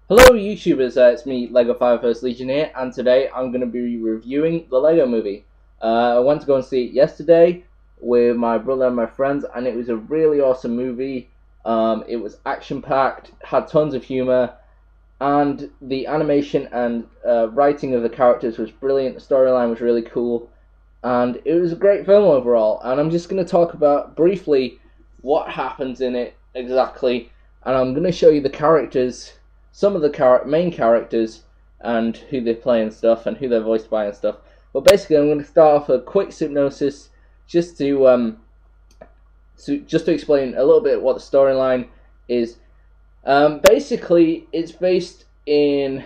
Hello YouTubers, it's me, Lego Fire First Legion here, and today I'm going to be reviewing the Lego Movie. I went to go and see it yesterday with my brother and my friends, and it was a really awesome movie. It was action-packed, had tons of humour, and the animation and writing of the characters was brilliant. The storyline was really cool, and it was a great film overall. And I'm just going to talk about briefly what happens in it exactly, and I'm going to show you the characters, some of the main characters, and who they play and stuff, and who they're voiced by and stuff. But basically, I'm going to start off a quick synopsis just to explain a little bit what the storyline is. Basically, it's based in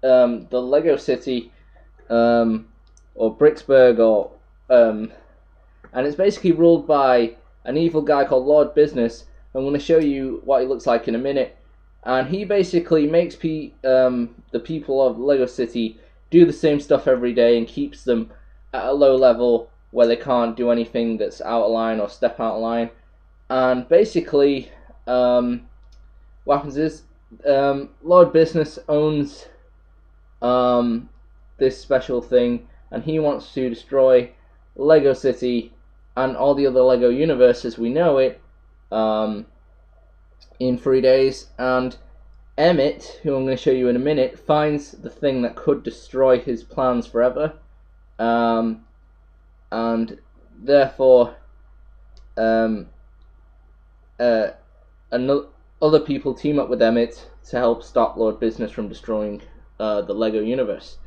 the Lego City, or Bricksburg, and it's basically ruled by an evil guy called Lord Business. I'm going to show you what he looks like in a minute. And he basically makes the people of Lego City do the same stuff every day and keeps them at a low level where they can't do anything that's out of line or step out of line. And basically, what happens is Lord Business owns this special thing, and he wants to destroy Lego City and all the other Lego universe as we know it in 3 days. And Emmett, who I'm going to show you in a minute, finds the thing that could destroy his plans forever, and therefore other people team up with Emmett to help stop Lord Business from destroying the Lego universe.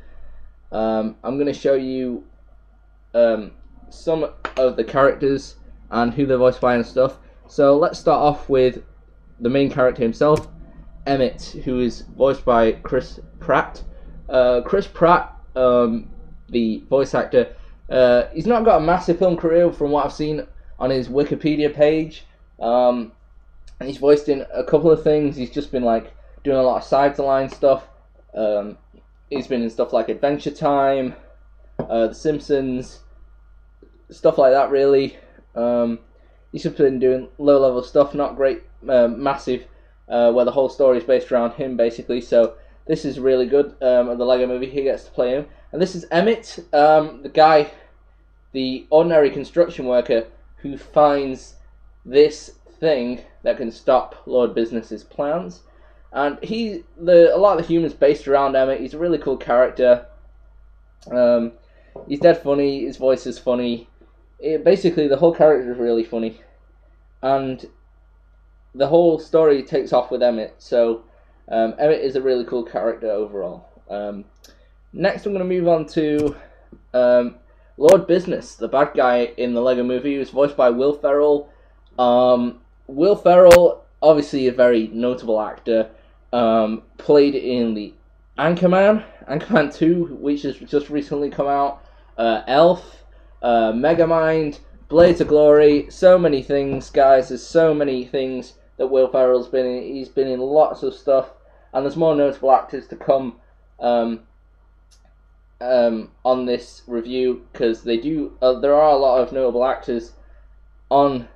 I'm going to show you some of the characters and who they're voiced by and stuff. So let's start off with the main character himself, Emmett, who is voiced by Chris Pratt. Chris Pratt, the voice actor, he's not got a massive film career from what I've seen on his Wikipedia page. And he's voiced in a couple of things. He's just been like doing a lot of side-to-line stuff. He's been in stuff like Adventure Time, The Simpsons, stuff like that. Really, he's just been doing low-level stuff, not great, massive, where the whole story is based around him, basically. So this is really good. The Lego Movie, he gets to play him, and this is Emmett, the guy, the ordinary construction worker who finds this thing that can stop Lord Business's plans. And a lot of the humor's based around Emmett. He's a really cool character. He's dead funny. His voice is funny. Basically, the whole character is really funny, and the whole story takes off with Emmett. So Emmett is a really cool character overall. Next, I'm going to move on to Lord Business, the bad guy in the Lego Movie. He was voiced by Will Ferrell. Will Ferrell, obviously a very notable actor, played in the Anchorman 2, which has just recently come out, Elf, Megamind, Blades of Glory, so many things, guys. There's so many things that Will Ferrell's been in. He's been in lots of stuff, and there's more notable actors to come on this review, because they do. There are a lot of notable actors on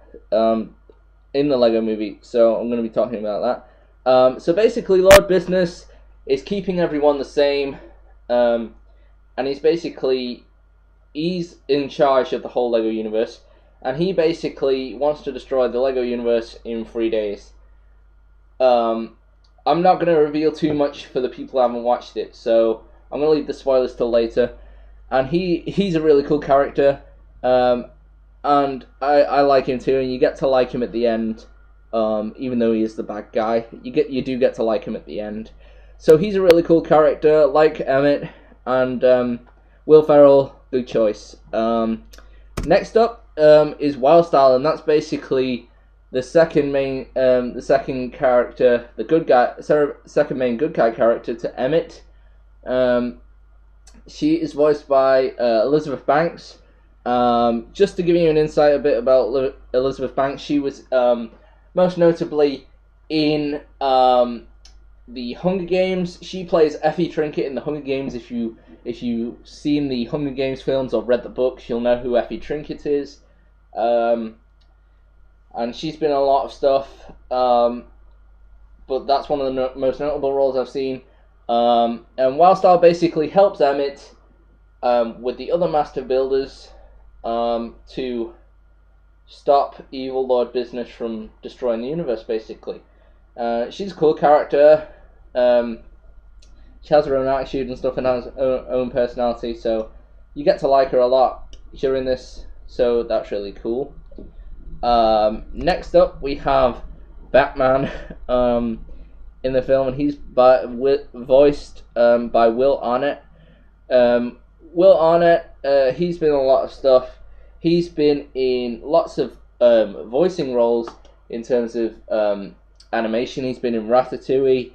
in the Lego Movie, so I'm going to be talking about that. So basically, Lord Business is keeping everyone the same, and he's in charge of the whole Lego universe, and he basically wants to destroy the Lego universe in 3 days. I'm not going to reveal too much for the people who haven't watched it, so I'm going to leave the spoilers till later. And he's a really cool character, and I like him too, and you get to like him at the end, even though he is the bad guy. You do get to like him at the end. So he's a really cool character, like Emmett, and Will Ferrell, good choice. Next up is Wyldstyle, and that's basically the second character, the good guy, second main good guy character to Emmett. She is voiced by Elizabeth Banks. Just to give you an insight a bit about Elizabeth Banks, she was most notably in the Hunger Games. She plays Effie Trinket in the Hunger Games. If you've seen the Hunger Games films or read the books, you'll know who Effie Trinket is. And she's been in a lot of stuff. but that's one of the most notable roles I've seen. And Wyldstyle basically helps Emmett with the other Master Builders to stop evil Lord Business from destroying the universe, basically. She's a cool character. She has her own attitude and stuff and has her own personality, so you get to like her a lot during this, so that's really cool. Next up, we have Batman in the film, and he's voiced by Will Arnett. Will Arnett, he's been in a lot of stuff. He's been in lots of voicing roles in terms of animation. He's been in Ratatouille,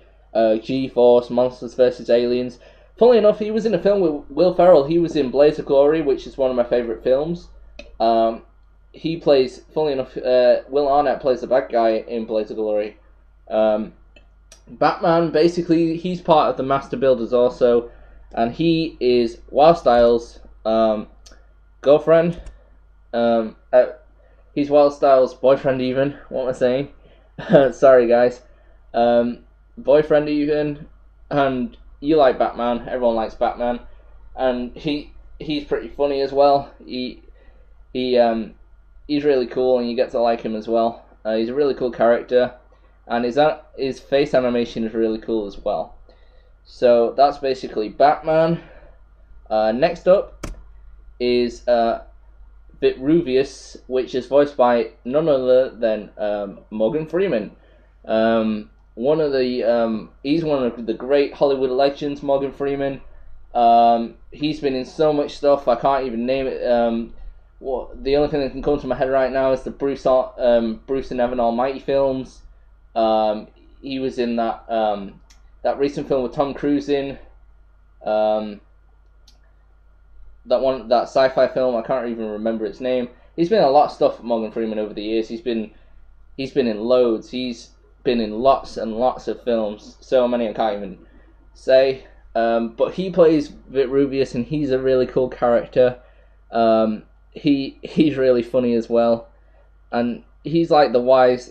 G-Force, Monsters vs. Aliens. Funnily enough, he was in a film with Will Ferrell. He was in Blaze of Glory, which is one of my favourite films. He plays, funnily enough, Will Arnett plays the bad guy in Blaze of Glory. Batman, basically, he's part of the Master Builders also, and he is Wyldstyle's girlfriend. He's Wyldstyle's boyfriend even, what am I saying? Sorry guys. Boyfriend even, and you like Batman, everyone likes Batman, and he's pretty funny as well. He's really cool, and you get to like him as well. He's a really cool character, and his face animation is really cool as well. So that's basically Batman. Next up is Vitruvius, which is voiced by none other than Morgan Freeman. He's one of the great Hollywood legends, Morgan Freeman. He's been in so much stuff, I can't even name it. The only thing that can come to my head right now is the Bruce and Evan Almighty films. He was in that recent film with Tom Cruise in. That sci-fi film, I can't even remember its name. He's been in a lot of stuff, Morgan Freeman, over the years. He's been in loads. He's been in lots and lots of films. So many I can't even say. But he plays Vitruvius, and he's a really cool character. He's really funny as well, and he's like the wise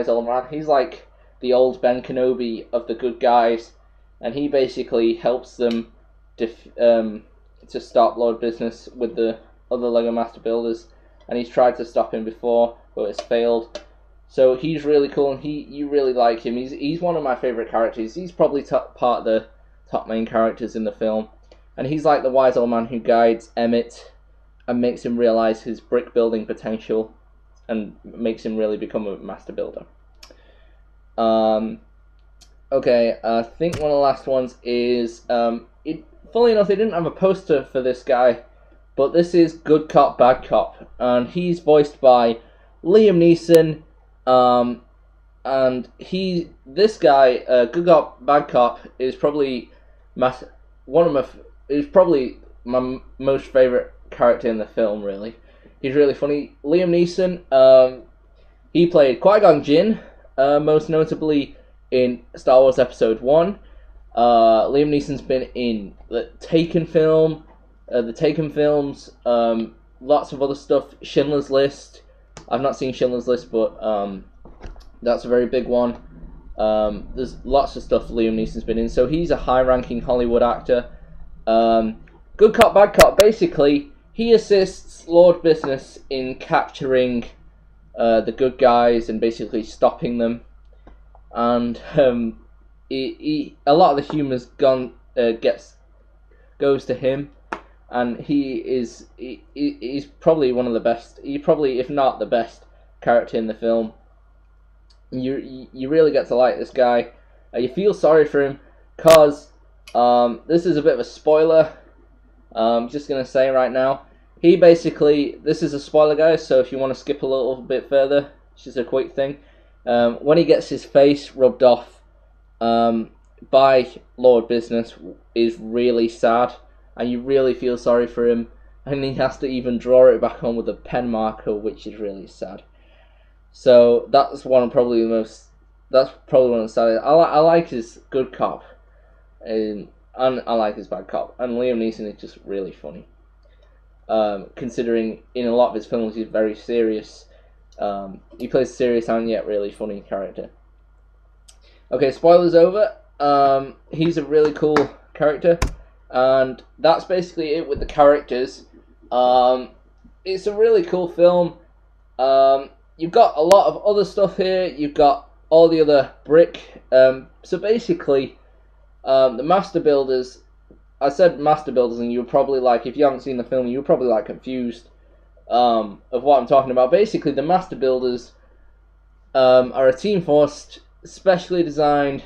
old man. He's like the old Ben Kenobi of the good guys, and he basically helps them to stop Lord Business with the other Lego Master Builders, and he's tried to stop him before, but it's failed. So he's really cool, and you really like him. He's one of my favourite characters. He's probably part of the top main characters in the film, and he's like the wise old man who guides Emmett and makes him realise his brick building potential, and makes him really become a master builder. Okay, I think one of the last ones is funnily enough, they didn't have a poster for this guy, but this is Good Cop, Bad Cop, and he's voiced by Liam Neeson. And this guy, Good Cop, Bad Cop, is probably my most favourite character in the film. Really, he's really funny. Liam Neeson, he played Qui-Gon Jinn, most notably in Star Wars Episode 1. Liam Neeson's been in the Taken film, the Taken films, lots of other stuff. Schindler's List. I've not seen Schindler's List, but that's a very big one. There's lots of stuff Liam Neeson's been in, so he's a high-ranking Hollywood actor. Good Cop, Bad Cop. Basically, he assists Lord Business in capturing the good guys and basically stopping them. And a lot of the humour's goes to him, and he's probably one of the best. He probably, if not the best, character in the film. You really get to like this guy. You feel sorry for him, cause this is a bit of a spoiler. I'm just gonna say right now, this is a spoiler, guys. So if you want to skip a little bit further, it's just a quick thing. When he gets his face rubbed off by Lord Business, is really sad, and you really feel sorry for him, and he has to even draw it back on with a pen marker, which is really sad. So that's probably one of the saddest. I like his Good Cop, and I like his Bad Cop, and Liam Neeson is just really funny. Considering in a lot of his films he's very serious. He plays a serious and yet really funny character. Okay, spoilers over. He's a really cool character, and that's basically it with the characters. It's a really cool film. You've got a lot of other stuff here. You've got all the other brick. So basically, the master builders. I said master builders, and you were probably like, if you haven't seen the film, you were probably like confused of what I'm talking about. Basically, the master builders are a team force, specially designed,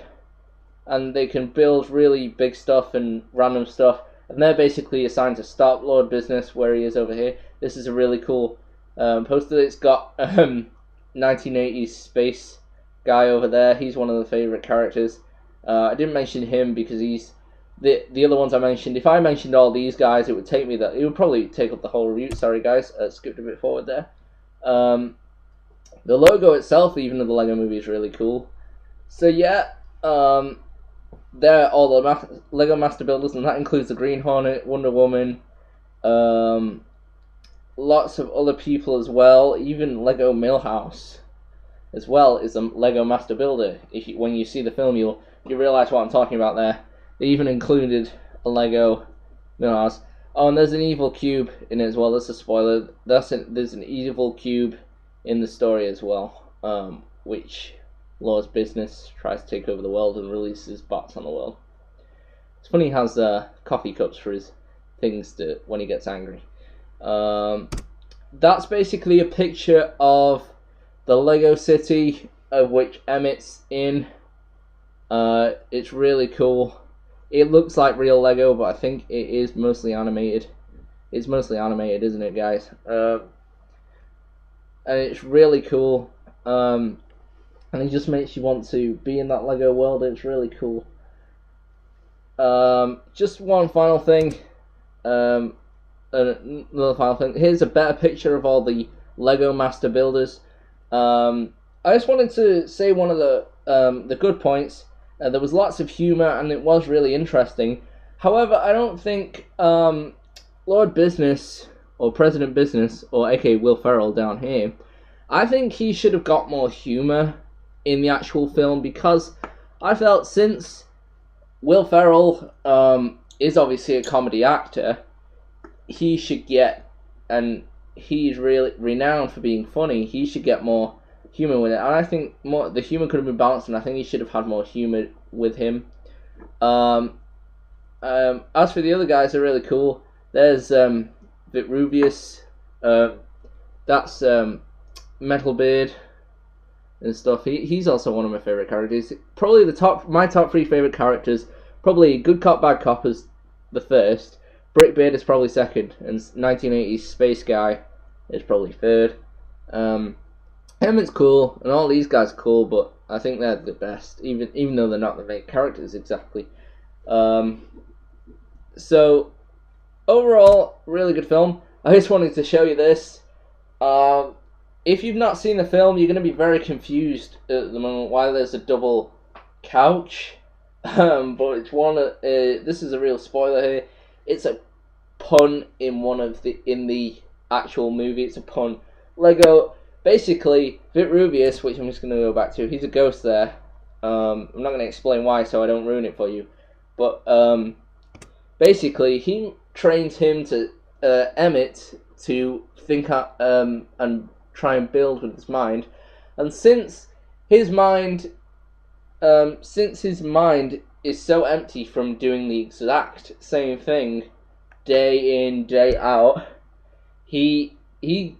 and they can build really big stuff and random stuff. And they're basically assigned to Star-Lord business, where he is over here. This is a really cool poster. It's got 1980s space guy over there. He's one of the favorite characters. I didn't mention him because he's the other ones I mentioned. If I mentioned all these guys, it would take me that. It would probably take up the whole review. Sorry, guys, skipped a bit forward there. The logo itself, even of the Lego Movie, is really cool. So yeah, they're all the Lego Master Builders, and that includes the Green Hornet, Wonder Woman, lots of other people as well. Even Lego Millhouse as well is a Lego Master Builder. When you see the film, you realize what I'm talking about there. They even included a Lego Millhouse. Oh, and there's an evil cube in it as well. That's a spoiler. There's an evil cube in the story as well, which Lord's business tries to take over the world and releases bots on the world. It's funny he has coffee cups for his things when he gets angry. That's basically a picture of the Lego city of which Emmett's in. It's really cool. It looks like real Lego, but I think it is mostly animated. It's mostly animated, isn't it, guys? And it's really cool. And it just makes you want to be in that Lego world. It's really cool. Just one final thing. Another final thing. Here's a better picture of all the Lego Master Builders. I just wanted to say one of the good points. There was lots of humour, and it was really interesting. However, I don't think Lord Business, or President Business, or aka Will Ferrell down here, I think he should have got more humour in the actual film, because I felt since Will Ferrell is obviously a comedy actor, he should get, and he's really renowned for being funny, he should get more humour with it. And I think the humour could have been balanced, and I think he should have had more humour with him. As for the other guys, they're really cool. There's Vitruvius, that's Metalbeard and stuff. He's also one of my favourite characters. Probably my top 3 favourite characters. Probably Good Cop, Bad Cop is the first. Brickbeard is probably second, and 1980s Space Guy is probably third. Emmett's cool, and all these guys are cool, but I think they're the best, even though they're not the main characters exactly. So overall, really good film. I just wanted to show you this. If you've not seen the film, you're going to be very confused at the moment why there's a double couch. But it's this is a real spoiler here. It's a pun in the actual movie. It's a pun. Lego, basically, Vitruvius, which I'm just going to go back to, he's a ghost there. I'm not going to explain why, so I don't ruin it for you. But basically, he trains him to Emmett to think and try and build with his mind, and since his mind is so empty from doing the exact same thing day in, day out, he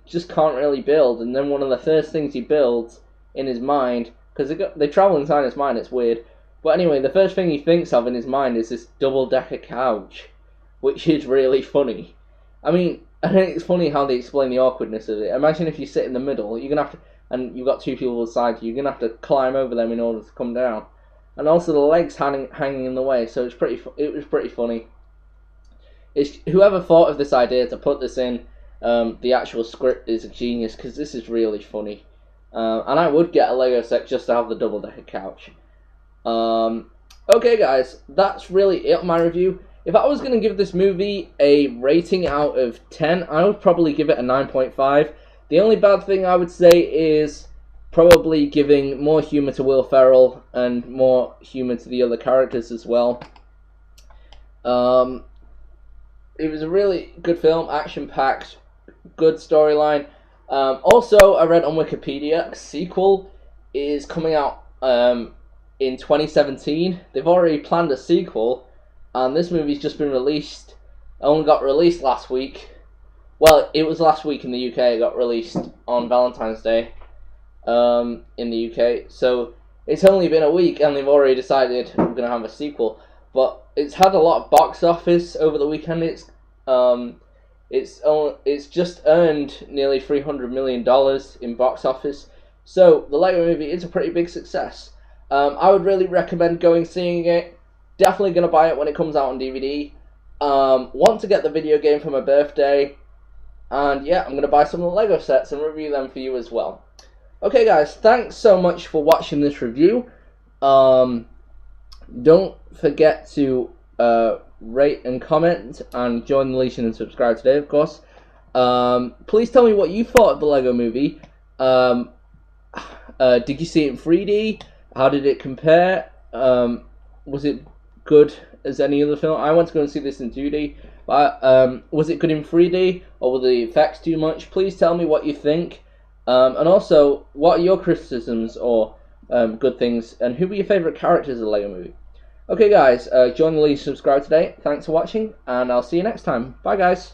just can't really build. And then one of the first things he builds in his mind, because they travel inside his mind, it's weird, but anyway, the first thing he thinks of in his mind is this double-decker couch, which is really funny. I mean, I think it's funny how they explain the awkwardness of it. Imagine if you sit in the middle, you're gonna have to, and you've got 2 people beside you, you're gonna have to climb over them in order to come down. And also the legs hanging in the way, so it was pretty funny. It's whoever thought of this idea to put this in the actual script is a genius, because this is really funny. And I would get a Lego set just to have the double-decker couch. Okay, guys, that's really it on my review. If I was going to give this movie a rating out of 10, I would probably give it a 9.5. The only bad thing I would say is probably giving more humour to Will Ferrell and more humour to the other characters as well. It was a really good film, action-packed, good storyline. Also, I read on Wikipedia, a sequel is coming out in 2017. They've already planned a sequel, and this movie's just been released. It only got released last week. Well, it was last week in the UK. It got released on Valentine's Day in the UK. So it's only been a week, and they've already decided we're going to have a sequel. But it's had a lot of box office over the weekend. It's just earned nearly $300 million in box office. So the Lego Movie is a pretty big success. I would really recommend going seeing it. Definitely going to buy it when it comes out on DVD. Want to get the video game for my birthday. And yeah, I'm going to buy some of the Lego sets and review them for you as well. Okay guys, thanks so much for watching this review. Don't forget to rate and comment and join the Legion and subscribe today, of course. Please tell me what you thought of the Lego Movie. Did you see it in 3D? How did it compare? Was it good as any other film? I went to go and see this in 2D. But was it good in 3D, or were the effects too much? Please tell me what you think. And also, what are your criticisms or good things? And who were your favourite characters of the Lego Movie? Okay guys, join the Legion, subscribe today. Thanks for watching, and I'll see you next time. Bye guys.